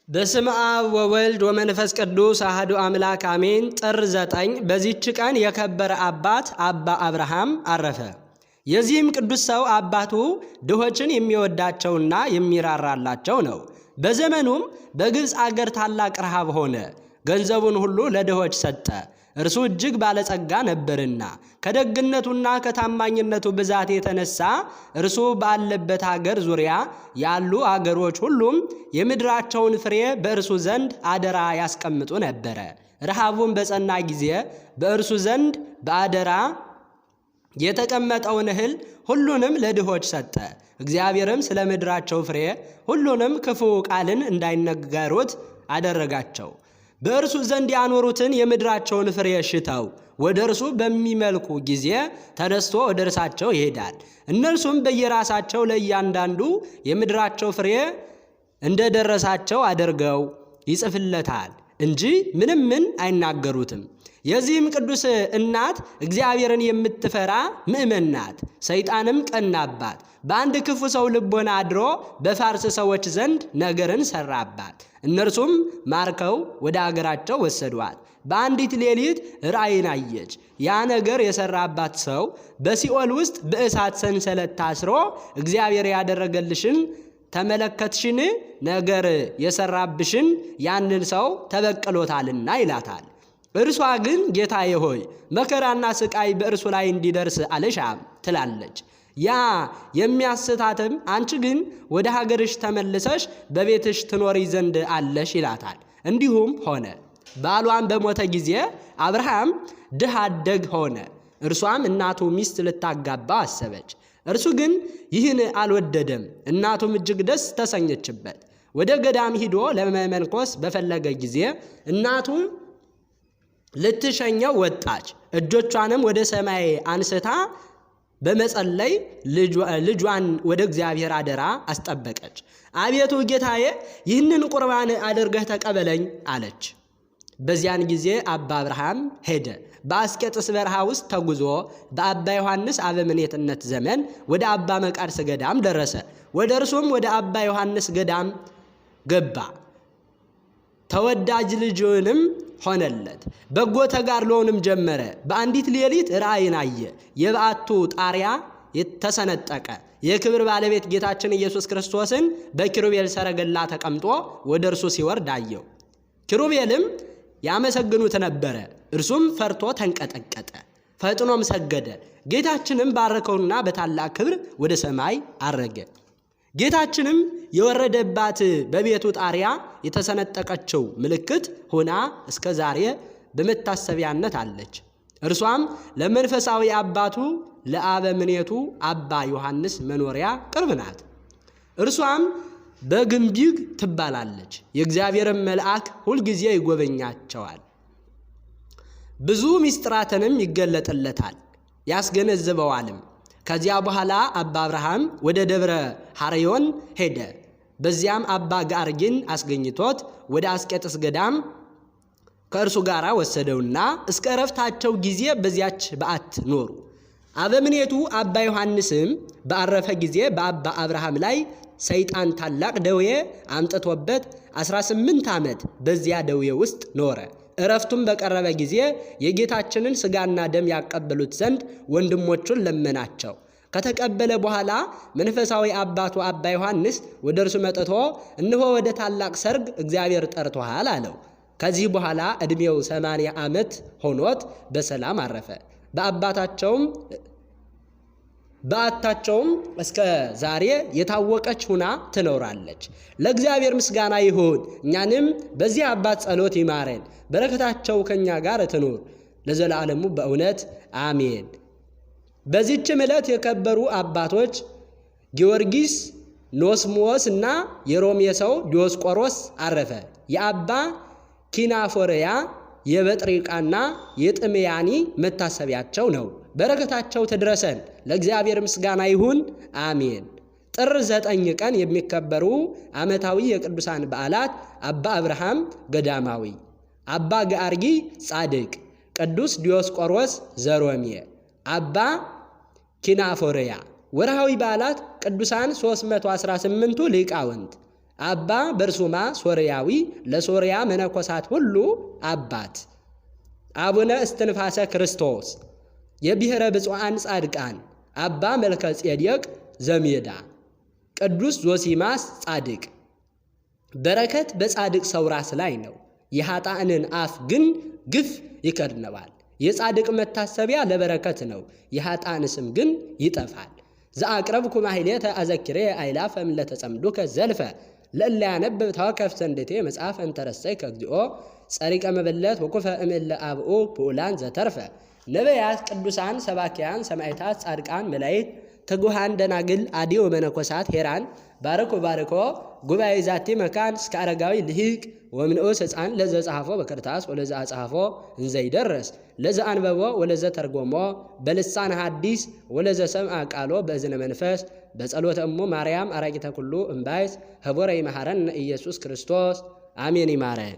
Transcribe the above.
በስመ አብ ወወልድ ወመንፈስ ቅዱስ አሐዱ አምላክ አሜን። ጥር 9 በዚህች ቀን የከበረ አባት አባ አብርሃም አረፈ። የዚህም ቅዱስ ሰው አባቱ ድሆችን የሚወዳቸውና የሚራራላቸው ነው። በዘመኑም በግብፅ አገር ታላቅ ረሃብ ሆነ። ገንዘቡን ሁሉ ለድሆች ሰጠ። እርሱ እጅግ ባለጸጋ ነበርና ከደግነቱና ከታማኝነቱ ብዛት የተነሳ እርሱ ባለበት አገር ዙሪያ ያሉ አገሮች ሁሉም የምድራቸውን ፍሬ በእርሱ ዘንድ አደራ ያስቀምጡ ነበረ። ረሃቡን በጸና ጊዜ በእርሱ ዘንድ በአደራ የተቀመጠውን እህል ሁሉንም ለድሆች ሰጠ። እግዚአብሔርም ስለ ምድራቸው ፍሬ ሁሉንም ክፉ ቃልን እንዳይነገሩት አደረጋቸው። በእርሱ ዘንድ ያኖሩትን የምድራቸውን ፍሬ ሽተው ወደ እርሱ በሚመልኩ ጊዜ ተነስቶ ወደ እርሳቸው ይሄዳል። እነርሱም በየራሳቸው ለእያንዳንዱ የምድራቸው ፍሬ እንደደረሳቸው አድርገው ይጽፍለታል እንጂ ምንም አይናገሩትም። የዚህም ቅዱስ እናት እግዚአብሔርን የምትፈራ ምእመን ናት። ሰይጣንም ቀናባት። በአንድ ክፉ ሰው ልቦና አድሮ በፋርስ ሰዎች ዘንድ ነገርን ሰራባት። እነርሱም ማርከው ወደ አገራቸው ወሰዷት። በአንዲት ሌሊት ራእይን አየች። ያ ነገር የሰራባት ሰው በሲኦል ውስጥ በእሳት ሰንሰለት ታስሮ እግዚአብሔር ያደረገልሽን ተመለከትሽን? ነገር የሰራብሽን ያንን ሰው ተበቅሎታልና ይላታል። እርሷ ግን ጌታዬ ሆይ መከራና ስቃይ በእርሱ ላይ እንዲደርስ አልሻም ትላለች። ያ የሚያስታትም አንቺ ግን ወደ ሀገርሽ ተመልሰሽ በቤትሽ ትኖሪ ዘንድ አለሽ ይላታል። እንዲሁም ሆነ። ባሏን በሞተ ጊዜ አብርሃም ድሃ አደግ ሆነ። እርሷም እናቱ ሚስት ልታጋባ አሰበች። እርሱ ግን ይህን አልወደደም። እናቱም እጅግ ደስ ተሰኘችበት። ወደ ገዳም ሂዶ ለመመንኮስ በፈለገ ጊዜ እናቱ ልትሸኘው ወጣች። እጆቿንም ወደ ሰማይ አንስታ በመጸለይ ልጇን ወደ እግዚአብሔር አደራ አስጠበቀች። አቤቱ ጌታዬ ይህንን ቁርባን አድርገህ ተቀበለኝ አለች። በዚያን ጊዜ አባ አብርሃም ሄደ። በአስቄጥስ በረሃ ውስጥ ተጉዞ በአባ ዮሐንስ አበምኔትነት ዘመን ወደ አባ መቃርስ ገዳም ደረሰ። ወደ እርሱም ወደ አባ ዮሐንስ ገዳም ገባ። ተወዳጅ ልጅንም ሆነለት። በጎ ተጋድሎውንም ጀመረ። በአንዲት ሌሊት ራእይን አየ። የበዓቱ ጣሪያ ተሰነጠቀ። የክብር ባለቤት ጌታችን ኢየሱስ ክርስቶስን በኪሩቤል ሰረገላ ተቀምጦ ወደ እርሱ ሲወርድ አየው። ኪሩቤልም ያመሰግኑት ነበረ። እርሱም ፈርቶ ተንቀጠቀጠ፣ ፈጥኖም ሰገደ። ጌታችንም ባረከውና በታላቅ ክብር ወደ ሰማይ አረገ። ጌታችንም የወረደባት በቤቱ ጣሪያ የተሰነጠቀችው ምልክት ሆና እስከ ዛሬ በመታሰቢያነት አለች። እርሷም ለመንፈሳዊ አባቱ ለአበምኔቱ አባ ዮሐንስ መኖሪያ ቅርብ ናት። እርሷም በግንቢግ ትባላለች። የእግዚአብሔርን መልአክ ሁልጊዜ ይጎበኛቸዋል። ብዙ ምስጢራትንም ይገለጥለታል ያስገነዝበዋልም። ከዚያ በኋላ አባ አብርሃም ወደ ደብረ ሐርዮን ሄደ። በዚያም አባ ጋርጊን አስገኝቶት ወደ አስቄጥስ ገዳም ከእርሱ ጋር ወሰደውና እስከ ዕረፍታቸው ጊዜ በዚያች በዓት ኖሩ። አበምኔቱ አባ ዮሐንስም ባረፈ ጊዜ በአባ አብርሃም ላይ ሰይጣን ታላቅ ደዌ አምጥቶበት 18 ዓመት በዚያ ደዌ ውስጥ ኖረ። ዕረፍቱም በቀረበ ጊዜ የጌታችንን ሥጋና ደም ያቀበሉት ዘንድ ወንድሞቹን ለመናቸው። ከተቀበለ በኋላ መንፈሳዊ አባቱ አባ ዮሐንስ ወደ እርሱ መጥቶ እነሆ ወደ ታላቅ ሰርግ እግዚአብሔር ጠርቶሃል አለው። ከዚህ በኋላ ዕድሜው 80 ዓመት ሆኖት በሰላም አረፈ። በዓታቸውም እስከ ዛሬ የታወቀች ሁና ትኖራለች። ለእግዚአብሔር ምስጋና ይሁን። እኛንም በዚህ አባት ጸሎት ይማረን፣ በረከታቸው ከኛ ጋር ትኑር ለዘላለሙ በእውነት አሜን። በዚህችም ዕለት የከበሩ አባቶች ጊዮርጊስ ኖስሞስ እና የሮሜ ሰው ዲዮስቆሮስ አረፈ። የአባ ኪናፎርያ የበጥሪቃና የጥምያኒ መታሰቢያቸው ነው። በረከታቸው ትድረሰን። ለእግዚአብሔር ምስጋና ይሁን አሜን። ጥር 9 ቀን የሚከበሩ ዓመታዊ የቅዱሳን በዓላት አባ አብርሃም ገዳማዊ፣ አባ ጋርጊ ጻድቅ፣ ቅዱስ ዲዮስቆሮስ ዘሮሜ፣ አባ ኪናፎርያ። ወርሃዊ በዓላት ቅዱሳን 318ቱ ሊቃውንት አባ በርሱማ ሶርያዊ ለሶርያ መነኮሳት ሁሉ አባት። አቡነ እስትንፋሰ ክርስቶስ የብሔረ ብፁዓን ጻድቃን አባ መልከ ጼዴቅ ዘሜዳ። ቅዱስ ዞሲማስ ጻድቅ። በረከት በጻድቅ ሰው ራስ ላይ ነው፣ የኃጥአንን አፍ ግን ግፍ ይከድነዋል። የጻድቅ መታሰቢያ ለበረከት ነው፣ የኃጥአን ስም ግን ይጠፋል። ዘአቅረብኩ ማሕሌተ አዘኪሬ አእላፈ እምእለ ተጸምዱከ ዘልፈ ለእለ ያነብብ ተወከፍ ሰንደቴ መጽሐፈ እንተረሰይከ እግዚኦ ጸሪቀ መበለት ወኩፈ እምእለ አብኡ ብኡላን ዘተርፈ። ነቢያት፣ ቅዱሳን፣ ሰባኪያን፣ ሰማዕታት፣ ጻድቃን፣ መላእክት፣ ትጉሃን ደናግል፣ አዲው መነኮሳት ሄራን ባርኮ ባርኮ ጉባኤ ዛቲ መካን እስከ አረጋዊ ልሂቅ ወምንዑስ ሕፃን ለዘ ጸሐፎ በክርታስ ወለዘ አጽሐፎ እንዘይደርስ ለዘ አንበቦ ወለዘ ተርጎሞ በልሳን ሐዲስ ወለዘ ሰምዐ ቃሎ በእዝነ መንፈስ በጸሎተ እሙ ማርያም አራቂተ ኩሉ እምባይስ ህቦረ ይመሐረነ ኢየሱስ ክርስቶስ አሜን። ይማረን።